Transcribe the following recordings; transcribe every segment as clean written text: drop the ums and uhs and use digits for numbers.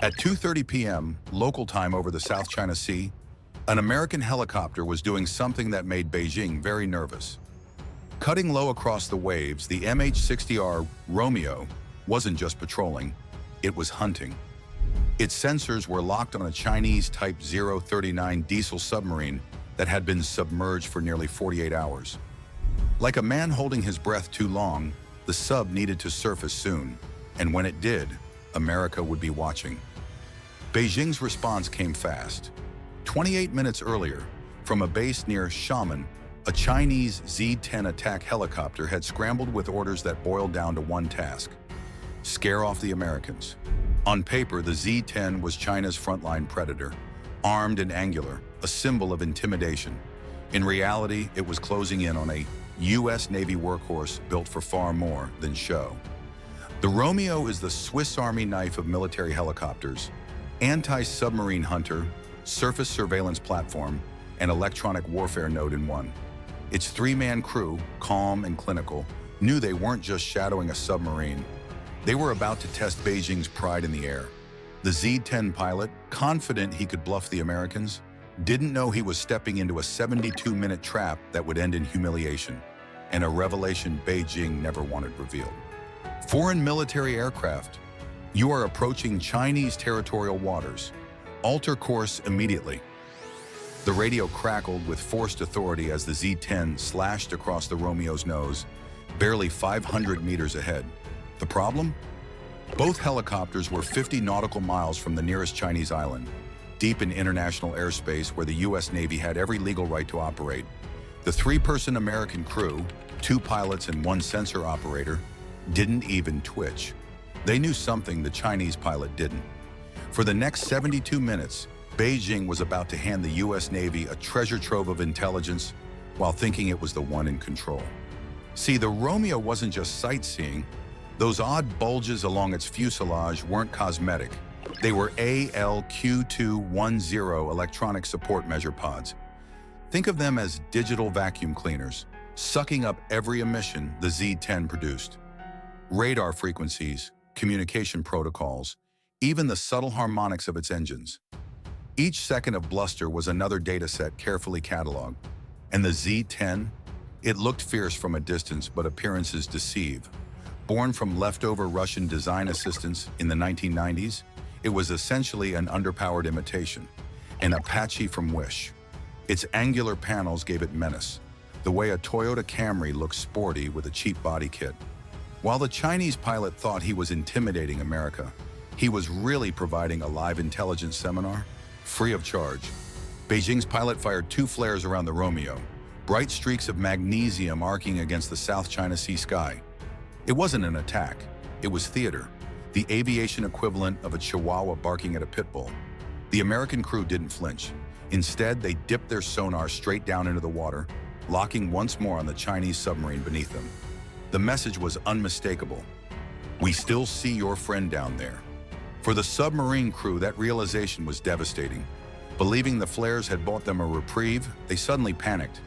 At 2:30 p.m. local time over the South China Sea, an American helicopter was doing something that made Beijing very nervous. Cutting low across the waves, the MH-60R Romeo wasn't just patrolling, it was hunting. Its sensors were locked on a Chinese Type 039 diesel submarine that had been submerged for nearly 48 hours. Like a man holding his breath too long, the sub needed to surface soon, and when it did, America would be watching. Beijing's response came fast. 28 minutes earlier, from a base near Xiamen, a Chinese Z-10 attack helicopter had scrambled with orders that boiled down to one task: scare off the Americans. On paper, the Z-10 was China's frontline predator, armed and angular, a symbol of intimidation. In reality, it was closing in on a US Navy workhorse built for far more than show. The Romeo is the Swiss Army knife of military helicopters, anti-submarine hunter, surface surveillance platform, and electronic warfare node in one. Its three-man crew, calm and clinical, knew they weren't just shadowing a submarine. They were about to test Beijing's pride in the air. The Z-10 pilot, confident he could bluff the Americans, didn't know he was stepping into a 72-minute trap that would end in humiliation, and a revelation Beijing never wanted revealed. Foreign military aircraft, you are approaching Chinese territorial waters. Alter course immediately. The radio crackled with forced authority as the Z-10 slashed across the Romeo's nose, barely 500 meters ahead. The problem? Both helicopters were 50 nautical miles from the nearest Chinese island, deep in international airspace where the US Navy had every legal right to operate. The three-person American crew, 2 pilots and 1 sensor operator, didn't even twitch. They knew something the Chinese pilot didn't. For the next 72 minutes, Beijing was about to hand the US Navy a treasure trove of intelligence while thinking it was the one in control. See, the Romeo wasn't just sightseeing. Those odd bulges along its fuselage weren't cosmetic. They were ALQ-210 electronic support measure pods. Think of them as digital vacuum cleaners, sucking up every emission the Z-10 produced. Radar frequencies, communication protocols, even the subtle harmonics of its engines. Each second of bluster was another data set carefully cataloged. And the Z-10? It looked fierce from a distance, but appearances deceive. Born from leftover Russian design assistants in the 1990s, it was essentially an underpowered imitation, an Apache from Wish. Its angular panels gave it menace, the way a Toyota Camry looks sporty with a cheap body kit. While the Chinese pilot thought he was intimidating America, he was really providing a live intelligence seminar, free of charge. Beijing's pilot fired 2 flares around the Romeo, bright streaks of magnesium arcing against the South China Sea sky. It wasn't an attack, it was theater, the aviation equivalent of a chihuahua barking at a pit bull. The American crew didn't flinch. Instead, they dipped their sonar straight down into the water, locking once more on the Chinese submarine beneath them. The message was unmistakable. We still see your friend down there. For the submarine crew, that realization was devastating. Believing the flares had bought them a reprieve, they suddenly panicked.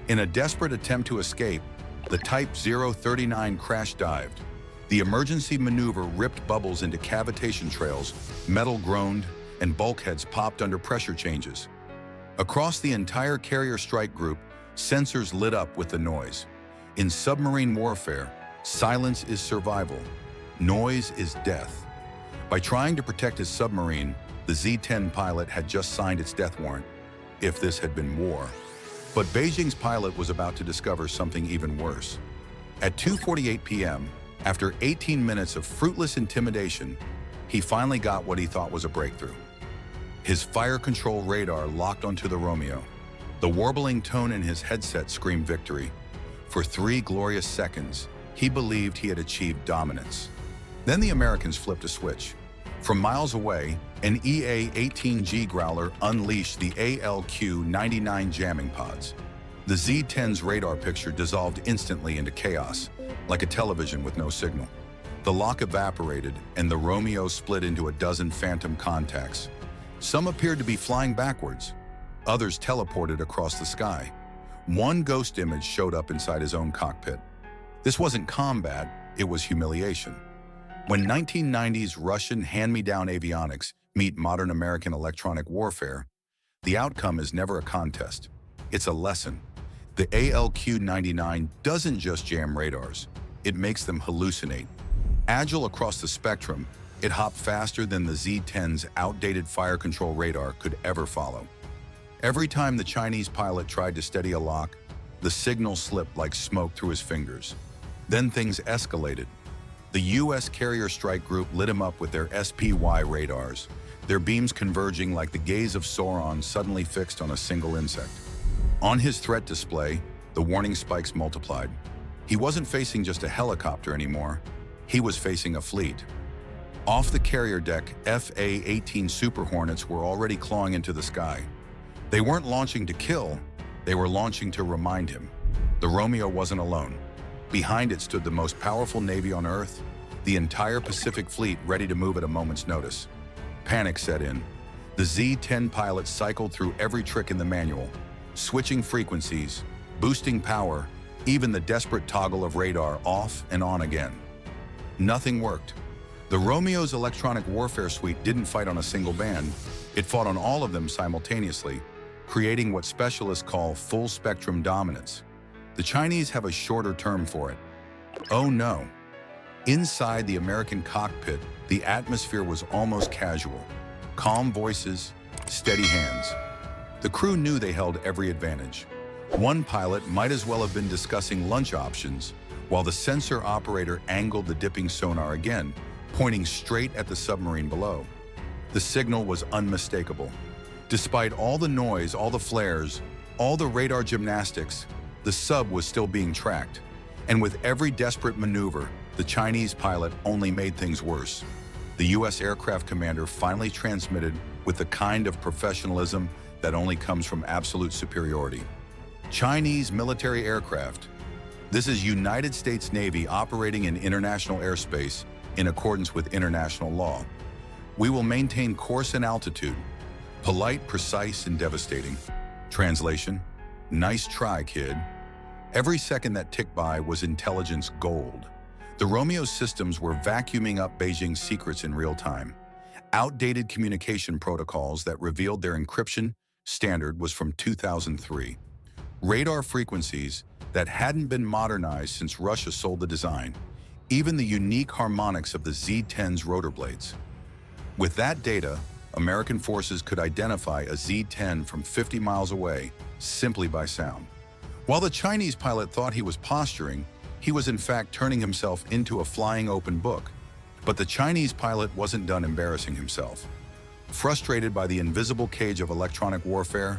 In a desperate attempt to escape, the Type 039 crash dived. The emergency maneuver ripped bubbles into cavitation trails, metal groaned, and bulkheads popped under pressure changes. Across the entire carrier strike group, sensors lit up with the noise. In submarine warfare, silence is survival. Noise is death. By trying to protect his submarine, the Z-10 pilot had just signed its death warrant, if this had been war. But Beijing's pilot was about to discover something even worse. At 2:48 p.m., after 18 minutes of fruitless intimidation, he finally got what he thought was a breakthrough. His fire control radar locked onto the Romeo. The warbling tone in his headset screamed victory. For 3 glorious seconds, he believed he had achieved dominance. Then the Americans flipped a switch. From miles away, an EA-18G Growler unleashed the ALQ-99 jamming pods. The Z-10's radar picture dissolved instantly into chaos, like a television with no signal. The lock evaporated, and the Romeo split into a dozen phantom contacts. Some appeared to be flying backwards. Others teleported across the sky. One ghost image showed up inside his own cockpit. This wasn't combat, it was humiliation. When 1990s Russian hand-me-down avionics meet modern American electronic warfare, the outcome is never a contest. It's a lesson. The ALQ-99 doesn't just jam radars, it makes them hallucinate. Agile across the spectrum, it hopped faster than the Z-10's outdated fire control radar could ever follow. Every time the Chinese pilot tried to steady a lock, the signal slipped like smoke through his fingers. Then things escalated. The US Carrier Strike Group lit him up with their SPY radars, their beams converging like the gaze of Sauron suddenly fixed on a single insect. On his threat display, the warning spikes multiplied. He wasn't facing just a helicopter anymore, he was facing a fleet. Off the carrier deck, FA-18 Super Hornets were already clawing into the sky. They weren't launching to kill, they were launching to remind him. The Romeo wasn't alone. Behind it stood the most powerful navy on Earth, the entire Pacific Fleet ready to move at a moment's notice. Panic set in. The Z-10 pilots cycled through every trick in the manual, switching frequencies, boosting power, even the desperate toggle of radar off and on again. Nothing worked. The Romeo's electronic warfare suite didn't fight on a single band, it fought on all of them simultaneously, creating what specialists call full-spectrum dominance. The Chinese have a shorter term for it. Oh no. Inside the American cockpit, the atmosphere was almost casual. Calm voices, steady hands. The crew knew they held every advantage. One pilot might as well have been discussing lunch options, while the sensor operator angled the dipping sonar again, pointing straight at the submarine below. The signal was unmistakable. Despite all the noise, all the flares, all the radar gymnastics, the sub was still being tracked. And with every desperate maneuver, the Chinese pilot only made things worse. The US aircraft commander finally transmitted with the kind of professionalism that only comes from absolute superiority. Chinese military aircraft. This is United States Navy operating in international airspace in accordance with international law. We will maintain course and altitude. Polite, precise, and devastating. Translation: nice try, kid. Every second that ticked by was intelligence gold. The Romeo systems were vacuuming up Beijing's secrets in real time. Outdated communication protocols that revealed their encryption standard was from 2003. Radar frequencies that hadn't been modernized since Russia sold the design. Even the unique harmonics of the Z-10's rotor blades. With that data, American forces could identify a Z-10 from 50 miles away simply by sound. While the Chinese pilot thought he was posturing, he was in fact turning himself into a flying open book. But the Chinese pilot wasn't done embarrassing himself. Frustrated by the invisible cage of electronic warfare,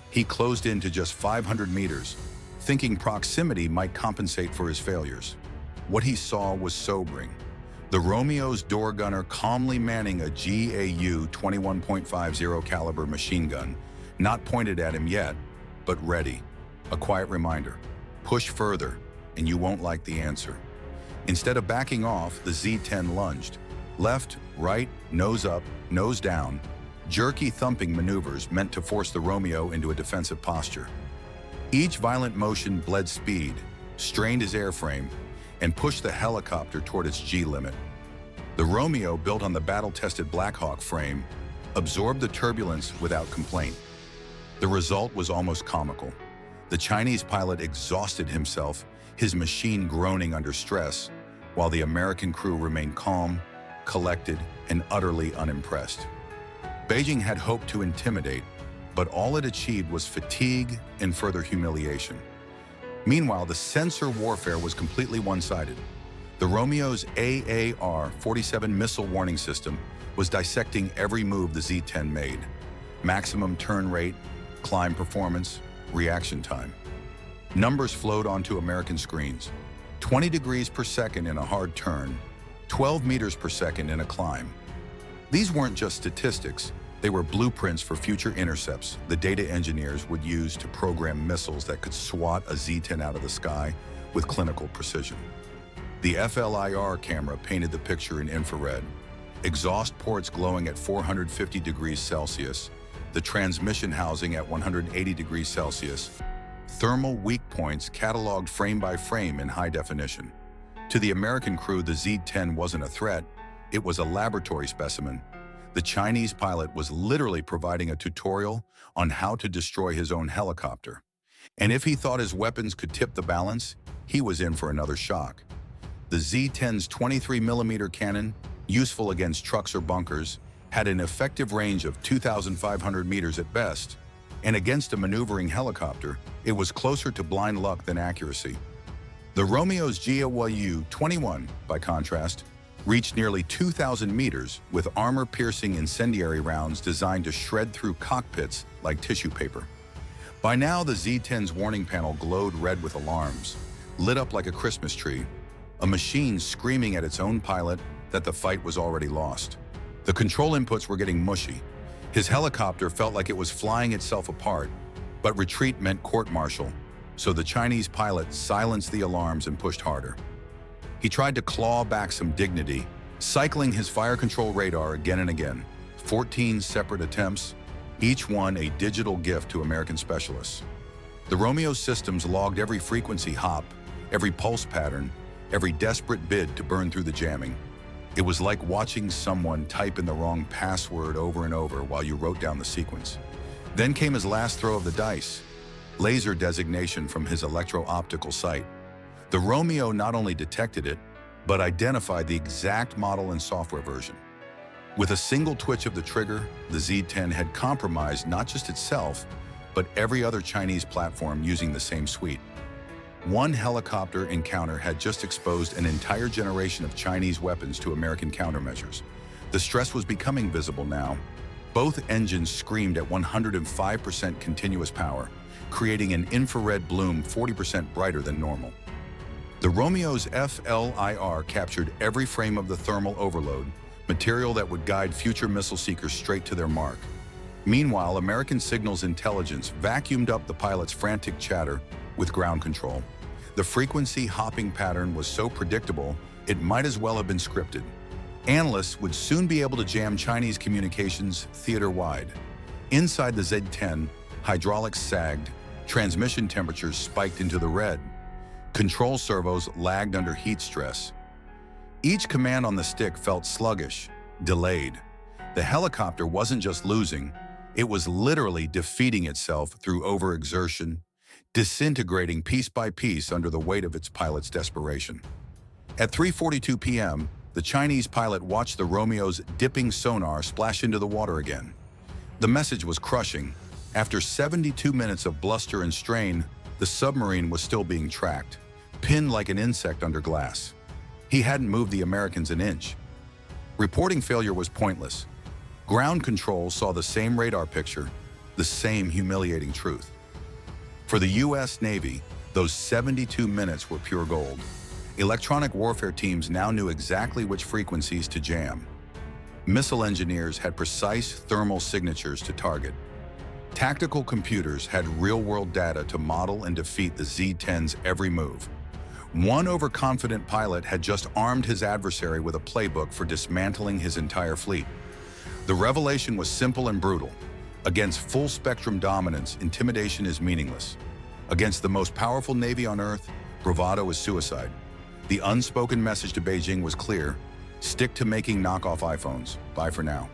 he closed in to just 500 meters, thinking proximity might compensate for his failures. What he saw was sobering. The Romeo's door gunner calmly manning a GAU 21.50 caliber machine gun, not pointed at him yet, but ready. A quiet reminder: push further, and you won't like the answer. Instead of backing off, the Z-10 lunged. Left, right, nose up, nose down, jerky thumping maneuvers meant to force the Romeo into a defensive posture. Each violent motion bled speed, strained his airframe, and pushed the helicopter toward its G limit. The Romeo, built on the battle-tested Black Hawk frame, absorbed the turbulence without complaint. The result was almost comical. The Chinese pilot exhausted himself, his machine groaning under stress, while the American crew remained calm, collected, and utterly unimpressed. Beijing had hoped to intimidate, but all it achieved was fatigue and further humiliation. Meanwhile, the sensor warfare was completely one-sided. The Romeo's AAR-47 missile warning system was dissecting every move the Z-10 made. Maximum turn rate, climb performance, reaction time. Numbers flowed onto American screens. 20 degrees per second in a hard turn, 12 meters per second in a climb. These weren't just statistics, they were blueprints for future intercepts the data engineers would use to program missiles that could swat a Z-10 out of the sky with clinical precision. The FLIR camera painted the picture in infrared. Exhaust ports glowing at 450 degrees Celsius, the transmission housing at 180 degrees Celsius, thermal weak points cataloged frame by frame in high definition. To the American crew, the Z-10 wasn't a threat, it was a laboratory specimen. The Chinese pilot was literally providing a tutorial on how to destroy his own helicopter. And if he thought his weapons could tip the balance, he was in for another shock. The Z-10's 23mm cannon, useful against trucks or bunkers, had an effective range of 2,500 meters at best, and against a maneuvering helicopter, it was closer to blind luck than accuracy. The Romeo's GAW-21, by contrast, reached nearly 2,000 meters with armor-piercing incendiary rounds designed to shred through cockpits like tissue paper. By now, the Z-10's warning panel glowed red with alarms, lit up like a Christmas tree, a machine screaming at its own pilot that the fight was already lost. The control inputs were getting mushy. His helicopter felt like it was flying itself apart, but retreat meant court-martial, so the Chinese pilot silenced the alarms and pushed harder. He tried to claw back some dignity, cycling his fire control radar again and again. 14 separate attempts, each one a digital gift to American specialists. The Romeo systems logged every frequency hop, every pulse pattern, every desperate bid to burn through the jamming. It was like watching someone type in the wrong password over and over while you wrote down the sequence. Then came his last throw of the dice, laser designation from his electro-optical sight. The Romeo not only detected it, but identified the exact model and software version. With a single twitch of the trigger, the Z-10 had compromised not just itself, but every other Chinese platform using the same suite. One helicopter encounter had just exposed an entire generation of Chinese weapons to American countermeasures. The stress was becoming visible now. Both engines screamed at 105% continuous power, creating an infrared bloom 40% brighter than normal. The Romeo's FLIR captured every frame of the thermal overload, material that would guide future missile seekers straight to their mark. Meanwhile, American signals intelligence vacuumed up the pilot's frantic chatter with ground control. The frequency hopping pattern was so predictable, it might as well have been scripted. Analysts would soon be able to jam Chinese communications theater-wide. Inside the Z-10, hydraulics sagged, transmission temperatures spiked into the red. Control servos lagged under heat stress. Each command on the stick felt sluggish, delayed. The helicopter wasn't just losing, it was literally defeating itself through overexertion, disintegrating piece by piece under the weight of its pilot's desperation. At 3:42 p.m., the Chinese pilot watched the Romeo's dipping sonar splash into the water again. The message was crushing. After 72 minutes of bluster and strain, the submarine was still being tracked, pinned like an insect under glass. He hadn't moved the Americans an inch. Reporting failure was pointless. Ground control saw the same radar picture, the same humiliating truth. For the US Navy, those 72 minutes were pure gold. Electronic warfare teams now knew exactly which frequencies to jam. Missile engineers had precise thermal signatures to target. Tactical computers had real-world data to model and defeat the Z-10's every move. One overconfident pilot had just armed his adversary with a playbook for dismantling his entire fleet. The revelation was simple and brutal. Against full-spectrum dominance, intimidation is meaningless. Against the most powerful navy on Earth, bravado is suicide. The unspoken message to Beijing was clear: stick to making knockoff iPhones. Bye for now.